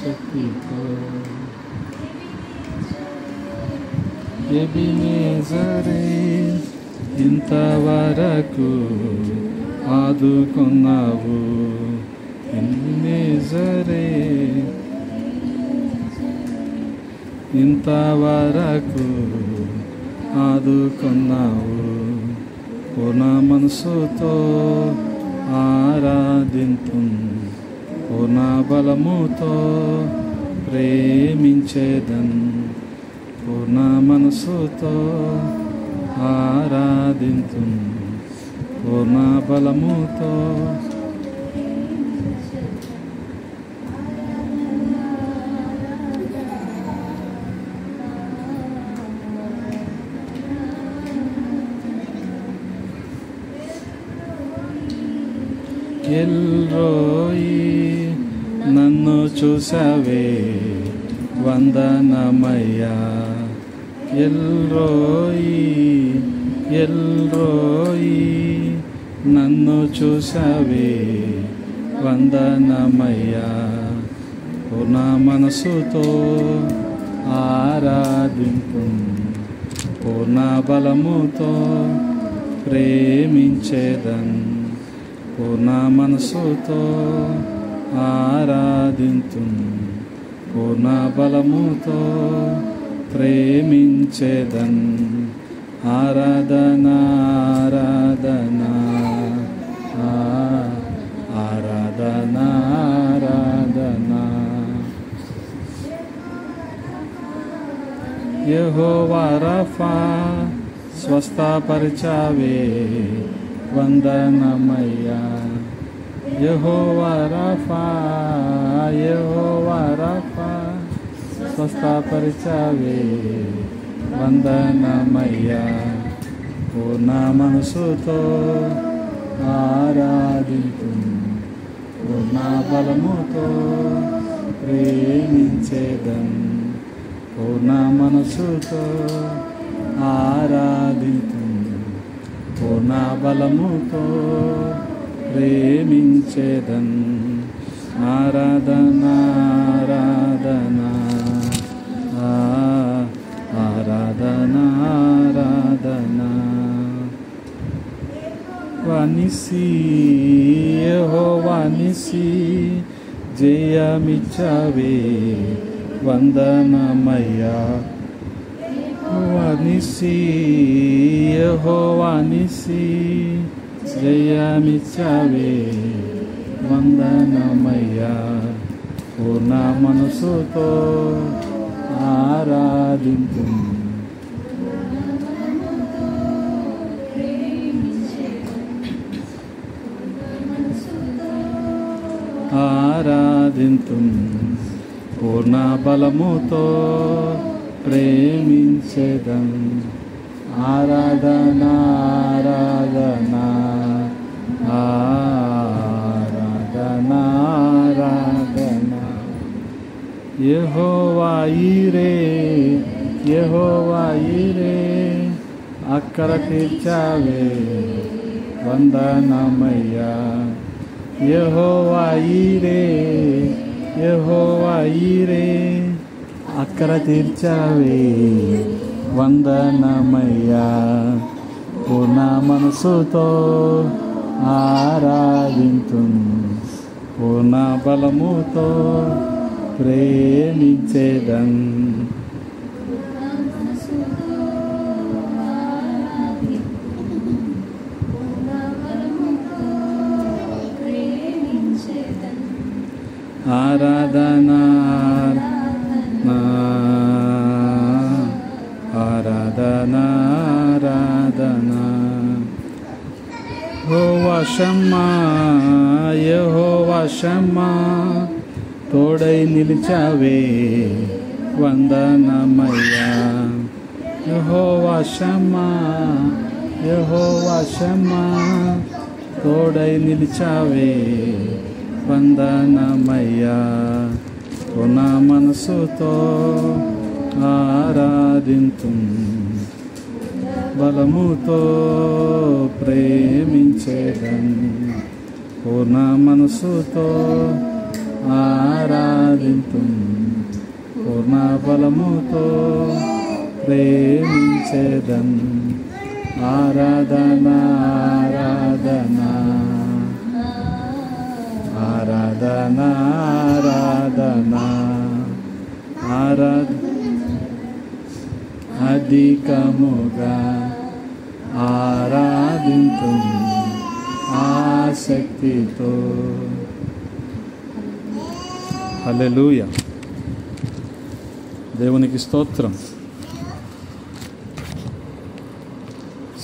శక్తితో ఎబినేజరే ఇంతవరకు ఆదుకున్నావు. ఎబినేజరే ఇంతవరకు ఆదుకున్నావు. పూర్ణ మనసుతో ఆరాధింతు, పూర్ణ బలముతో ప్రేమించేదన్. పూర్ణ మనసుతో ఆరాధింతు, పూర్ణ బలముతో ఎల్రోయి నన్ను చూసావే వందనమయ్యా. ఎల్రోయి ఎల్రోయి నన్ను చూసావే వందనమయ్యా. పూర్ణ మనసుతో ఆరాధింపు, పూర్ణ బలముతో ప్రేమించేదన్. పూర్ణ మనసుతో ఆరాధింతు, పూర్ణ బలముతో ప్రేమించేదన్. ఆరాధన ఆరాధన ఆరాధన ఆరాధన. యెహోవా రఫా స్వస్థపరిచావే వందనమయ్యా. యెహోవా రఫా యెహోవా రఫా స్వస్థపరిచావే వందనమయ్యా. పూర్ణ మనసుతో ఆరాధింతు, పూర్ణ బలముతో ప్రేమించేదన్. పూర్ణ మనసుతో ఆరాధింతు, పూర్ణ బలముతో ప్రేమించేదన్. ఆరాధన ఆరాధన ఆరాధన ఆరాధన. వానిసి యెహోవా నిసి జయమిచ్చావే వందనమయ్యా. వానిసి యెహోవా నిసి జయమిచ్చావే వందనమయ్యా. పూర్ణ మనసుతో ఆరాధింతు, ఆరాధింతు, పూర్ణ బలముతో ప్రేమించేదన్. ఆరాధన ఆరాధన ఆరాధన ఆరాధన. యెహోవా ఈరే యెహోవా ఈరే అక్కర తీర్చావే వందనమయ్యా. యెహోవా ఈరే యెహోవా ఈరే అక్కర తీర్చావే వందనమయ్యా. పూర్ణ మనసుతో ఆరాధింతు, పూర్ణ బలముతో ప్రేమించేదన్. ఆరాధన ఆరాధన ఆరాధన. యెహోవా షమ్మా యెహోవా షమ్మా తోడై నిలిచావే వందనమయ్యా. యెహోవా షమ్మా యెహోవా షమ్మా తోడై నిలిచావే వందనమయ్యా. పూర్ణ మనసుతో ఆరాధింతు, బలముతో ప్రేమించేదన్. పూర్ణ మనసుతో ఆరాధింతు, బలముతో ప్రేమించెదన్. ఆరాధన ఆరాధన ఆరాధన ఆరాధన అధికముగా ఆరాధింతు ఆసక్తితో. హల్లెలూయా. దేవునికి స్తోత్రం.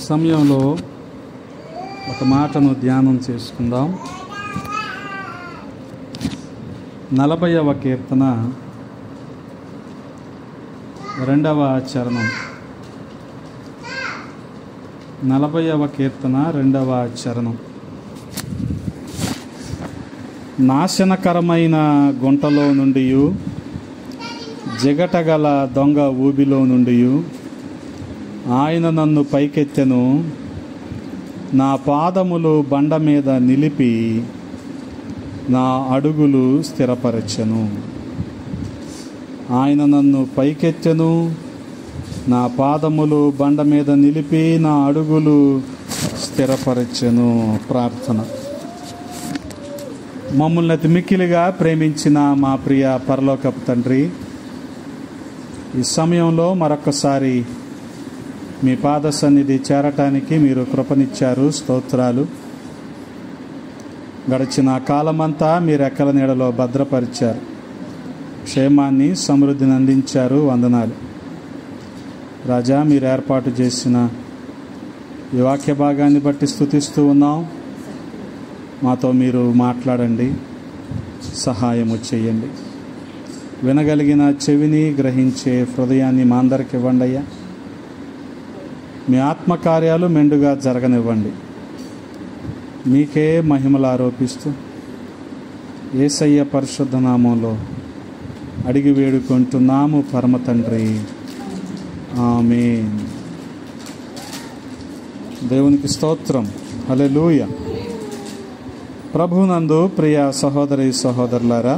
సమయంలో ఒక మాటను ధ్యానం చేసుకుందాం. 40వ కీర్తన 2వ చరణం. 40వ కీర్తన 2వ చరణం. నాశనకరమైన గుంటలో నుండి, జగటగల దొంగ ఊబిలో నుండి ఆయన నన్ను పైకెత్తెను. నా పాదములు బండ మీద నిలిపి నా అడుగులు స్థిరపరచెను. ఆయన నన్ను పైకెత్తెను, నా పాదములు బండ మీద నిలిపి నా అడుగులు స్థిరపరచెను. ప్రార్థన. మమ్మల్ని అతి మిక్కిలిగా ప్రేమించిన మా ప్రియ పరలోకపు తండ్రి, ఈ సమయంలో మరొకసారి మీ పాద సన్నిధి చేరటానికి మీరు కృపనిచ్చారు. స్తోత్రాలు. గడిచిన కాలమంతా మీరు రెక్కల నీడలో భద్రపరిచారు. క్షేమాన్ని, సమృద్ధిని అందించారు. వందనాలు రాజా. మీరు ఏర్పాటు చేసిన ఈ వాక్య భాగాన్ని బట్టి స్తుతిస్తూ ఉన్నాం. మాతో మీరు మాట్లాడండి, సహాయము చేయండి. వినగలిగిన చెవిని, గ్రహించే హృదయాన్ని మా అందరికి ఇవ్వండి అయ్యా. మీ ఆత్మకార్యాలు మెండుగా జరగనివ్వండి. మీకే మహిమలు ఆరోపిస్తూ యేసయ్య పరిశుద్ధ నామంలో అడిగి వేడుకుంటున్నాము పరమ తండ్రి. ఆమేన్. దేవునికి స్తోత్రం. హల్లెలూయా. ప్రభునందు ప్రియ సహోదరి సహోదరులారా,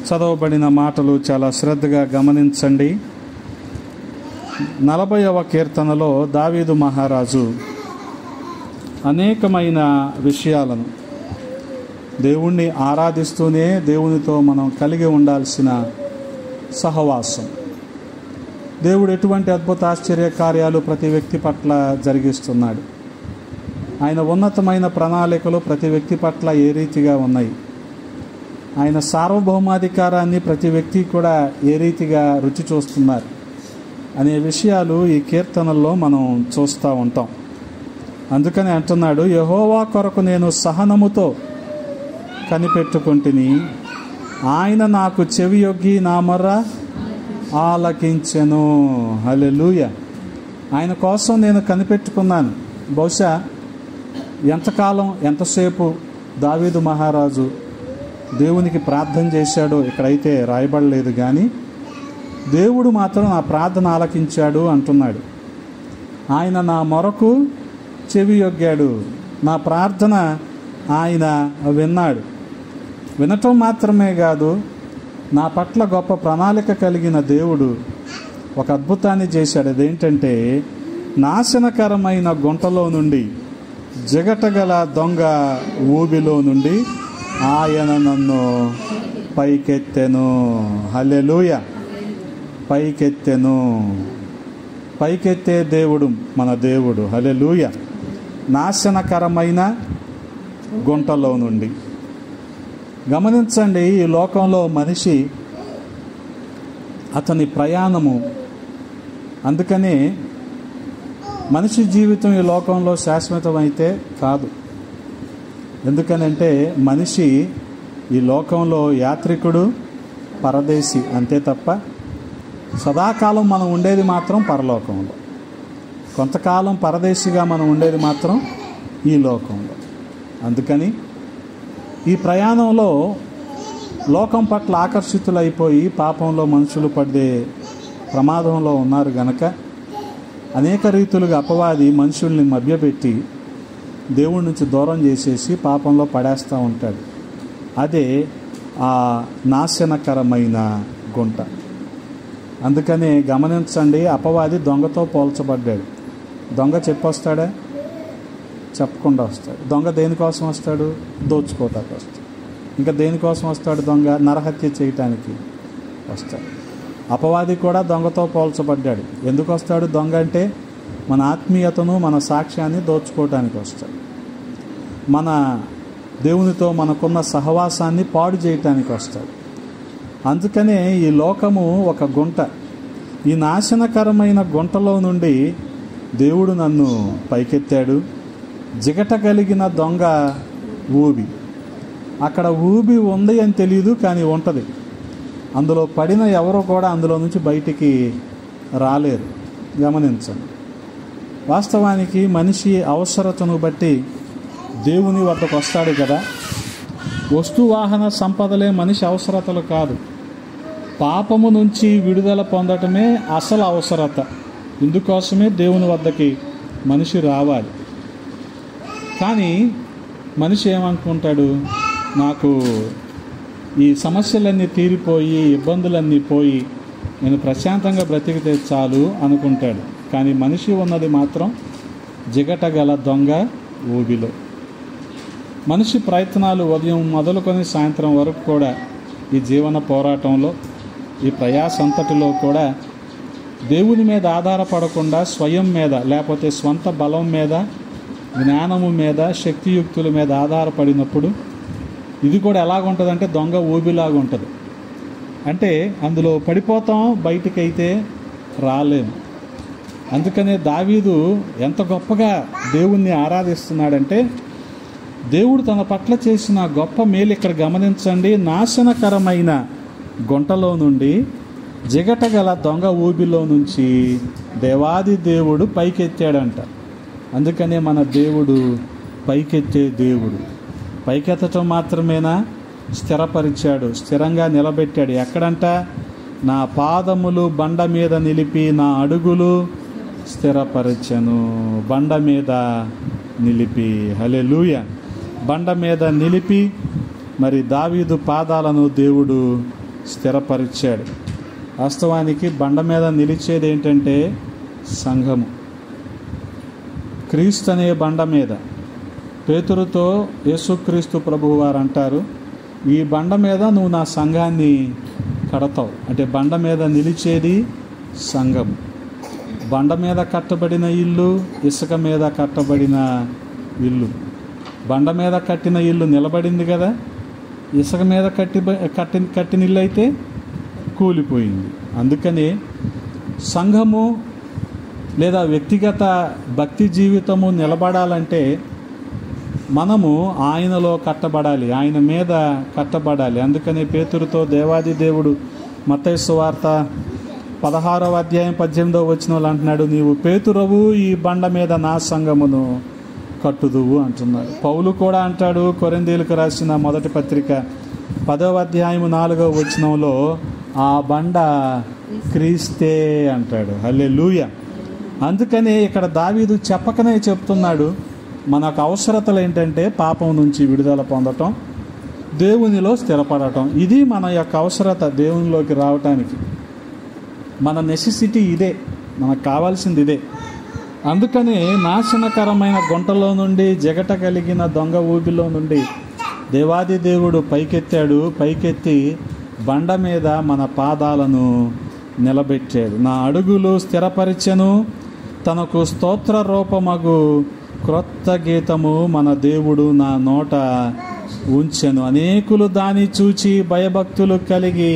చదవబడిన మాటలు చాలా శ్రద్ధగా గమనించండి. 40వ కీర్తనలో దావీదు మహారాజు అనేకమైన విషయాలను, దేవుణ్ణి ఆరాధిస్తూనే దేవునితో మనం కలిగి ఉండాల్సిన సహవాసం, దేవుడు ఎటువంటి అద్భుత ఆశ్చర్య కార్యాలు ప్రతి వ్యక్తి పట్ల జరిగిస్తున్నాడు, ఆయన ఉన్నతమైన ప్రణాళికలు ప్రతి వ్యక్తి పట్ల ఏ రీతిగా ఉన్నాయి, ఆయన సార్వభౌమాధికారాన్ని ప్రతి వ్యక్తి కూడా ఏ రీతిగా రుచి చూస్తున్నారు అనే విషయాలు ఈ కీర్తనల్లో మనం చూస్తూ ఉంటాం. అందుకని అంటున్నాడు, యెహోవా కొరకు నేను సహనముతో కనిపెట్టుకుంటుని, ఆయన నాకు చెవియొగ్గి నా మొర్ర ఆలకించెను. హల్లెలూయా. ఆయన కోసం నేను కనిపెట్టుకున్నాను. బహుశా ఎంతకాలం, ఎంతసేపు దావీదు మహారాజు దేవునికి ప్రార్థన చేశాడో ఇక్కడైతే రాయబడలేదు, కానీ దేవుడు మాత్రం నా ప్రార్థన ఆలకించాడు అంటున్నాడు. ఆయన నా మొరకు చెవియొగ్గాడు, నా ప్రార్థన ఆయన విన్నాడు. వినటం మాత్రమే కాదు, నా పట్ల గొప్ప ప్రణాళిక కలిగిన దేవుడు ఒక అద్భుతాన్ని చేశాడు. అదేంటంటే, నాశనకరమైన గుంటలో నుండి, జగటగల దొంగ ఊబిలో నుండి ఆయన నన్ను పైకెత్తెను. హల్లెలూయా. పైకెత్తెను. పైకెత్తే దేవుడు మన దేవుడు. హల్లెలూయా. నాశనకరమైన గుంటలో నుండి. గమనించండి, ఈ లోకంలో మనిషి, అతని ప్రయాణము, అందుకనే మనిషి జీవితం ఈ లోకంలో శాశ్వతమైతే కాదు. ఎందుకనంటే మనిషి ఈ లోకంలో యాత్రికుడు, పరదేశి, అంతే తప్ప సదాకాలం మనం ఉండేది మాత్రం పరలోకంలో, కొంతకాలం పరదేశిగా మనం ఉండేది మాత్రం ఈ లోకంలో. అందుకని ఈ ప్రయాణంలో లోకం పట్ల ఆకర్షితులైపోయి పాపంలో మనుషులు పడే ప్రమాదంలో ఉన్నారు గనక అనేక రీతులుగా అపవాది మనుషుల్ని మభ్యపెట్టి దేవుడి నుంచి దూరం చేసేసి పాపంలో పడేస్తూ ఉంటాడు. అదే ఆ నాశనకరమైన గుంట. అందుకని గమనించండి, అపవాది దొంగతో పోల్చబడ్డాడు. దొంగ చెప్పొస్తాడా? చెప్పకుండా వస్తాడు. దొంగ దేనికోసం వస్తాడు? దోచుకోవటానికి వస్తాడు. ఇంకా దేనికోసం వస్తాడు దొంగ? నరహత్య చేయటానికి వస్తాడు. అపవాది కూడా దొంగతో పోల్చబడ్డాడు. ఎందుకు వస్తాడు దొంగ అంటే? మన ఆత్మీయతను, మన సాక్ష్యాన్ని దోచుకోవటానికి వస్తాడు. మన దేవునితో మనకున్న సహవాసాన్ని పాడు చేయటానికి వస్తాడు. అందుకనే ఈ లోకము ఒక గుంట. ఈ నాశనకరమైన గుంటలో నుండి దేవుడు నన్ను పైకెత్తాడు. జిగట కలిగిన దొంగ ఊబి. అక్కడ ఊబి ఉంది అని తెలియదు, కానీ ఉంటుంది. అందులో పడిన ఎవరు కూడా అందులో నుంచి బయటికి రాలేరు. గమనించండి. వాస్తవానికి మనిషి అవసరతను బట్టి దేవుని వద్దకు వస్తాడు కదా. వస్తువాహన సంపదలే మనిషి అవసరతలు కాదు. పాపము నుంచి విడుదల పొందటమే అసలు అవసరత. ఇందుకోసమే దేవుని వద్దకి మనిషి రావాలి. కానీ మనిషి ఏమనుకుంటాడు? నాకు ఈ సమస్యలన్నీ తీరిపోయి, ఇబ్బందులన్నీ పోయి, నేను ప్రశాంతంగా బ్రతికితే చాలు అనుకుంటాడు. కానీ మనిషి ఉన్నది మాత్రం జిగట గల దొంగ ఊబిలో. మనిషి ప్రయత్నాలు ఉదయం మొదలుకొని సాయంత్రం వరకు కూడా ఈ జీవన పోరాటంలో, ఈ ప్రయాస అంతటిలో కూడా దేవుని మీద ఆధారపడకుండా స్వయం మీద, లేకపోతే స్వంత బలం మీద, జ్ఞానము మీద, శక్తియుక్తుల మీద ఆధారపడినప్పుడు ఇది కూడా ఎలాగుంటుందంటే దొంగ ఊబిలాగా ఉంటుంది. అంటే అందులో పడిపోతాం, బయటికైతే రాలేము. అందుకనే దావీదు ఎంత గొప్పగా దేవుణ్ణి ఆరాధిస్తున్నాడంటే, దేవుడు తన పట్ల చేసిన గొప్ప మేలు ఇక్కడ గమనించండి. నాశనకరమైన గుంటలో నుండి, జిగట గల దొంగ ఊబిలో నుంచి దేవాది దేవుడు పైకెత్తాడంట. అందుకనే మన దేవుడు పైకెత్తే దేవుడు. పైకెత్తటం మాత్రమేనా? స్థిరపరిచాడు, స్థిరంగా నిలబెట్టాడు. ఎక్కడంట? నా పాదములు బండ మీద నిలిపి నా అడుగులు స్థిరపరచను. బండ మీద నిలిపి, హల్లెలూయా. బండ మీద నిలిపి మరి దావీదు పాదాలను దేవుడు స్థిరపరిచాడు. వాస్తవానికి బండ మీద నిలిచేది ఏంటంటే సంఘము. క్రీస్తు అనే బండ మీద. పేతురుతో యేసుక్రీస్తు ప్రభువు వారు అంటారు, ఈ బండ మీద నువ్వు నా సంఘాన్ని కడతావు. అంటే బండ మీద నిలిచేది సంఘము. బండ మీద కట్టబడిన ఇల్లు, ఇసుక మీద కట్టబడిన ఇల్లు. బండ మీద కట్టిన ఇల్లు నిలబడింది కదా, ఇసుక మీద కట్టిన ఇల్లు అయితే కూలిపోయింది. అందుకని సంఘము లేదా వ్యక్తిగత భక్తి జీవితము నిలబడాలంటే మనము ఆయనలో కట్టబడాలి, ఆయన మీద కట్టబడాలి. అందుకని పేతురుతో దేవాది దేవుడు మత్తయి సువార్త 16వ అధ్యాయం 18వ వచనంలో అంటున్నాడు, నీవు పేతురవు, ఈ బండ మీద నా సంఘమును కట్టుదువు అంటున్నాడు. పౌలు కూడా అంటాడు కొరింథీయులకు రాసిన మొదటి పత్రిక 10వ అధ్యాయం 4వ వచనంలో, ఆ బండ క్రీస్తే అంటాడు. హల్లెలూయా. అందుకని ఇక్కడ దావీదు చెప్పకనే చెప్తున్నాడు, మనకు అవసరతలు ఏంటంటే పాపం నుంచి విడుదల పొందటం, దేవునిలో స్థిరపడటం. ఇది మన యొక్క అవసరత. దేవునిలోకి రావటానికి మన నెసెసిటీ ఇదే, మనకు కావాల్సింది ఇదే. అందుకని నాశనకరమైన గుంటలో నుండి, జగట కలిగిన దొంగ ఊబిలో నుండి దేవాది దేవుడు పైకెత్తాడు. పైకెత్తి బండ మీద మన పాదాలను నిలబెట్టాడు. నా అడుగులు స్థిరపరిచెను, తనకు స్తోత్ర రూపమగు క్రొత్త గీతము మన దేవుడు నా నోట ఉంచెను. అనేకులు దాన్ని చూచి భయభక్తులు కలిగి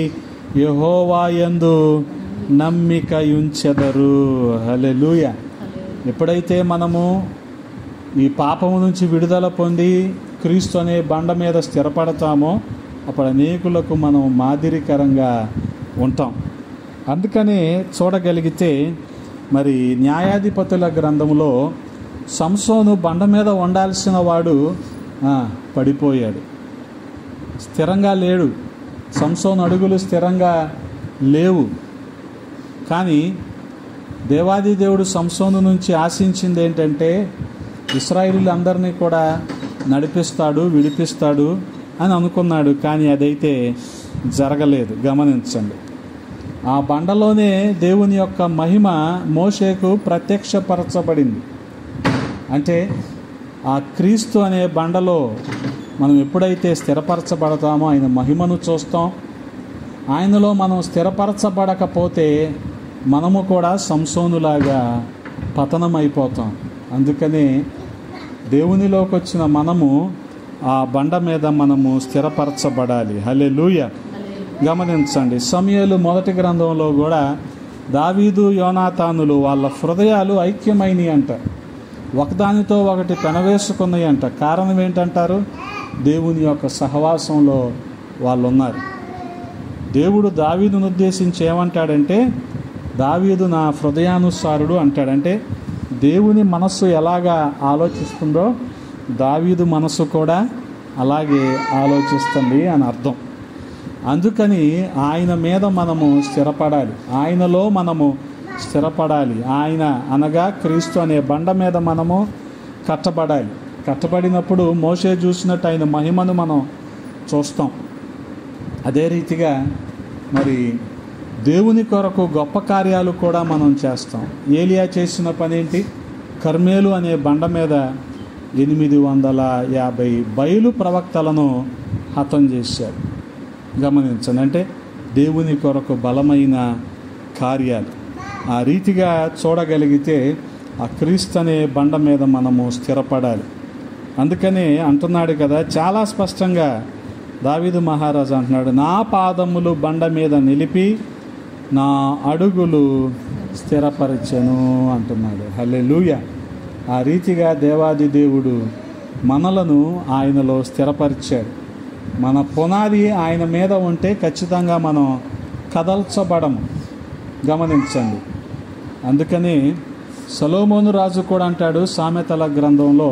యెహోవా యందు నమ్మిక ఉంచెదరు. హల్లెలూయా. ఎప్పుడైతే మనము ఈ పాపము నుంచి విడుదల పొంది క్రీస్తు అనే బండ మీద స్థిరపడతామో అప్పుడు అనేకులకు మనం మాదిరికరంగా ఉంటాం. అందుకనే చూడగలిగితే మరి న్యాయాధిపతుల గ్రంథంలో సంసోను బండ మీద ఉండాల్సిన వాడు పడిపోయాడు, స్థిరంగా లేడు. సంసోను అడుగులు స్థిరంగా లేవు. కానీ దేవాది దేవుడు సంసోను నుంచి ఆశించింది ఏంటంటే ఇశ్రాయేలీయులందరినీ కూడా నడిపిస్తాడు, విడిపిస్తాడు అని అనుకున్నాడు. కానీ అదైతే జరగలేదు. గమనించండి. ఆ బండలోనే దేవుని యొక్క మహిమ మోషేకు ప్రత్యక్షపరచబడింది. అంటే ఆ క్రీస్తు అనే బండలో మనం ఎప్పుడైతే స్థిరపరచబడతామో ఆయన మహిమను చూస్తాం. ఆయనలో మనం స్థిరపరచబడకపోతే మనము కూడా సంసోనులాగా పతనమైపోతాం. అందుకనే దేవునిలోకి వచ్చిన మనము ఆ బండ మీద మనము స్థిరపరచబడాలి. హల్లెలూయా. గమనించండి, సమూయేలు మొదటి గ్రంథంలో కూడా దావీదు యోనాతానులు వాళ్ళ హృదయాలు ఐక్యమైనవి అంట, ఒకదానితో ఒకటి పెనవేసుకున్నాయి అంట. కారణం ఏంటంటారు? దేవుని యొక్క సహవాసంలో వాళ్ళు ఉన్నారు. దేవుడు దావీదును ఉద్దేశించి ఏమంటాడంటే, దావీదు నా హృదయానుసారుడు అంటాడంటే దేవుని మనస్సు ఎలాగా ఆలోచిస్తుందో దావీదు మనస్సు కూడా అలాగే ఆలోచిస్తుంది అని అర్థం. అందుకని ఆయన మీద మనము స్థిరపడాలి, ఆయనలో మనము స్థిరపడాలి. ఆయన అనగా క్రీస్తు అనే బండ మీద మనము కట్టబడాలి. కట్టబడినప్పుడు మోషే చూసినట్టు ఆయన మహిమను మనం చూస్తాం. అదే రీతిగా మరి దేవుని కొరకు గొప్ప కార్యాలు కూడా మనం చేస్తాం. ఏలియా చేసిన పనేంటి? కర్మేలు అనే బండ మీద 850 బయలు ప్రవక్తలను హతం చేశాడు. గమనించండి, అంటే దేవుని కొరకు బలమైన కార్యాలు. ఆ రీతిగా చూడగలిగితే ఆ క్రీస్తు అనే బండ మీద మనము స్థిరపడాలి. అందుకనే అంటున్నాడు కదా, చాలా స్పష్టంగా దావీదు మహారాజు అంటున్నాడు, నా పాదములు బండ మీద నిలిపి నా అడుగులు స్థిరపరచెను అంటున్నాడు. హల్లెలూయా. ఆ రీతిగా దేవాది దేవుడు మనలను ఆయనలో స్థిరపరిచాడు. మన పునాది ఆయన మీద ఉంటే ఖచ్చితంగా మనం కదల్చబడము. గమనించండి, అందుకని సొలొమోను రాజు కూడా అంటాడు సామెతల గ్రంథంలో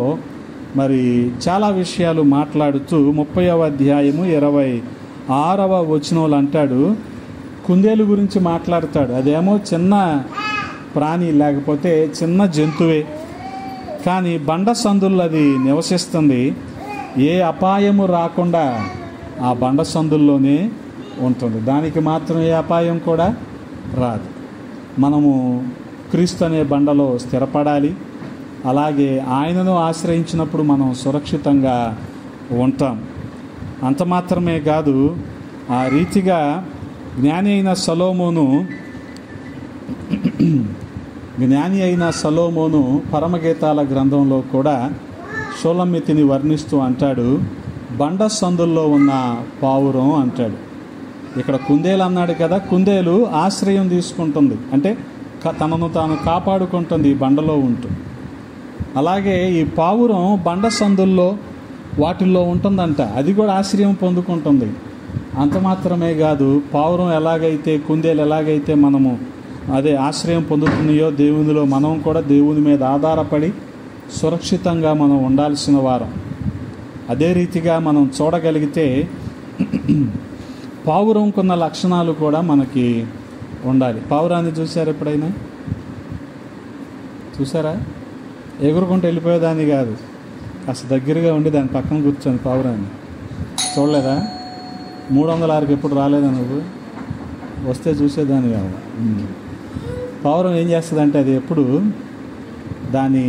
మరి చాలా విషయాలు మాట్లాడుతూ 30వ అధ్యాయము 26వ వచనంలో అంటాడు, కుందేలు గురించి మాట్లాడతాడు. అదేమో చిన్న ప్రాణి, లేకపోతే చిన్న జంతువే, కానీ బండ సందుల్లో అది నివసిస్తుంది. ఏ అపాయము రాకుండా ఆ బండ సందుల్లోనే ఉంటుంది, దానికి మాత్రం ఏ అపాయం కూడా రాదు. మనము క్రీస్తు అనే బండలో స్థిరపడాలి. అలాగే ఆయనను ఆశ్రయించినప్పుడు మనం సురక్షితంగా ఉంటాం. అంత మాత్రమే కాదు, ఆ రీతిగా జ్ఞాని అయిన సొలొమోను పరమగీతాల గ్రంథంలో కూడా షూలమ్మితిని వర్ణిస్తూ అంటాడు, బండ సందుల్లో ఉన్న పావురం అంటాడు. ఇక్కడ కుందేలు అన్నాడు కదా, కుందేలు ఆశ్రయం తీసుకుంటుంది, అంటే తనను తాను కాపాడుకుంటుంది ఈ బండలో ఉంటూ. అలాగే ఈ పావురం బండ సందుల్లో వాటిల్లో ఉంటుందంట, అది కూడా ఆశ్రయం పొందుకుంటుంది. అంత మాత్రమే కాదు, పావురం ఎలాగైతే, కుందేలు ఎలాగైతే మనము అదే ఆశ్రయం పొందుతున్నాయో దేవునిలో మనం కూడా దేవుని మీద ఆధారపడి సురక్షితంగా మనం ఉండాల్సిన వారం. అదే రీతిగా మనం చూడగలిగితే పావురం కొన్న లక్షణాలు కూడా మనకి ఉండాలి. పావురాన్ని చూసారు ఎప్పుడైనా? చూసారా? ఎగురుకుంటూ వెళ్ళిపోయేదాన్ని కాదు, కాస్త దగ్గరగా ఉండి దాని పక్కన కూర్చొని పావురాన్ని చూడలేదా? 306కి ఎప్పుడు రాలేదా నువ్వు? వస్తే చూసేదాన్ని కాదు. పావురం ఏం చేస్తుందంటే, అది ఎప్పుడు దాని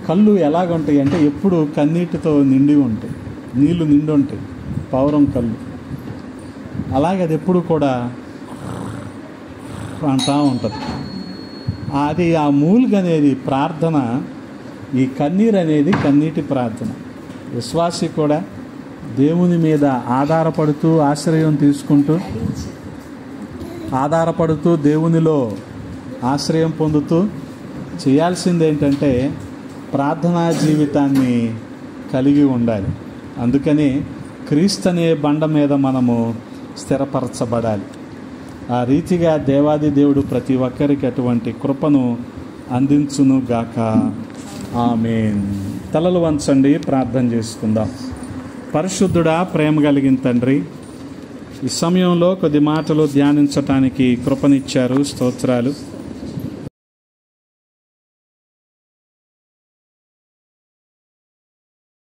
కళ్ళు ఎలాగుంటాయి అంటే ఎప్పుడు కన్నీటితో నిండి ఉంటాయి, నీళ్లు నిండి ఉంటాయి పావురం కళ్ళు. అలాగే అది ఎప్పుడు కూడా అంటూ ఉంటుంది. అది ఆ మూలుగు అనేది ప్రార్థన, ఈ కన్నీరు అనేది కన్నీటి ప్రార్థన. విశ్వాసి కూడా దేవుని మీద ఆధారపడుతూ ఆశ్రయం తీసుకుంటూ ఆధారపడుతూ దేవునిలో ఆశ్రయం పొందుతూ చేయాల్సింది ఏంటంటే ప్రార్థనా జీవితాన్ని కలిగి ఉండాలి. అందుకని క్రీస్తు అనే బండ మీద మనము స్థిరపరచబడాలి. ఆ రీతిగా దేవాది దేవుడు ప్రతి ఒక్కరికి అటువంటి కృపను అందించును గాక. ఆమేన్. తలలు వంచండి, ప్రార్థన చేసుకుందాం. పరిశుద్ధుడా, ప్రేమ కలిగిన తండ్రి, ఈ సమయంలో కొద్ది మాటలు ధ్యానించటానికి కృపనిచ్చారు. స్తోత్రాలు.